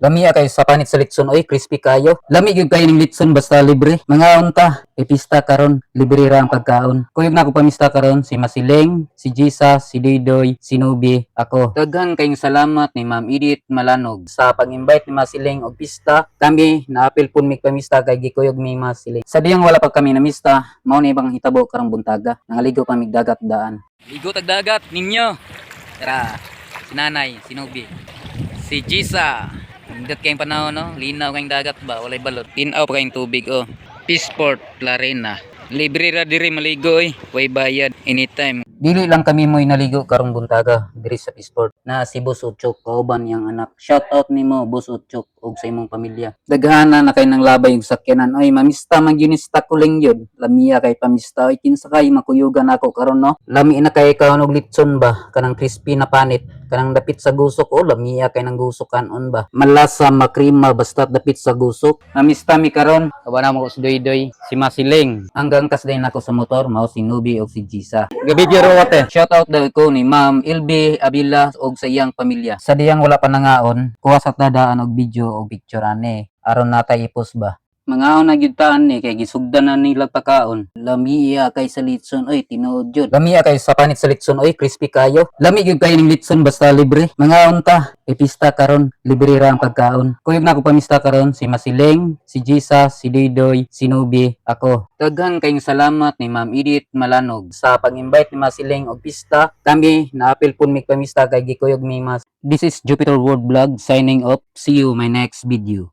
Lami kay sa panit sa litson oy, crispy kayo. Lami gyud kay ning litson basta libre. Mga unta, ipista karon, libre ra ang pagkaon. Kuyog na ako pamista karon si Masiling, si Jisa, si Didoy, si Nubi, ako. Daghan kayong salamat ni Ma'am Edith Malanog sa pag-invite ni Masiling og pista. Kami naapil pun mig pamista kay gikuyog mi Masiling. Sa diyang wala pa kami namista, mao ni ibang hitabo karong buntaga. Nangaligo pa mig dagat daan. Ligo tag dagat ninyo. Tara, si Nanay, si Nubi, si Jisa. Hindot kayong panahon, no? Linaw kayong dagat ba? Walay balot. Tinaw pa kayong tubig, oh. Peaceport, Larena. Libre ra diri maligo, eh. Way bayad, anytime. Dili lang kami mo'y naligo karong buntaga diri sa Peaceport na si Boss Utchok, kauban yang anak. Shout out nimo Boss Utchok ug sa imong pamilya. Daghana na kay nang labay ug sakyanan. Oy, mamista man gyud ni sa kuling yun. Lamia kay pamista. Oy, kinsa kay makuyugan ako karon, no? Lami na kay kaon og litson ba? Kanang crispy na panit. Kanang dapit sa gusok, oh, lamia kay nang gusok kanon ba? Malasa, makrima, basta dapit sa gusok. Namista mi karon, kawana mo ko si Doydoy, si Masiling. Hanggang kasday nako sa motor, mao si Nubi o si Jisa. Gabi rote. Shout out daw ko ni Ma'am Ilbe Abila og sa iyang pamilya. Sa diyang wala pa nangaon, kuha sa tadaan og video o picture ani. Aron natay ipos ba? Mga na gyud taan ni kay gisugdan na nila pagkaon. Lamia kay sa litson oy tinuod jud. Lamia kay sa panit sa litson oy crispy kayo. Lami gyud kay ning litson basta libre. Mga unta, ipista karon, libre ra ang pagkaon. Kuyog na ako pamista karon si Masiling, si Jisa, si Didoy, si Nubi, ako. Daghan kayong salamat ni Ma'am Edith Malanog sa pag-invite ni Masiling og pista. Kami naapil pun mig pamista kay gikuyog mi mas. This is Jupiter World Vlog signing off. See you my next video.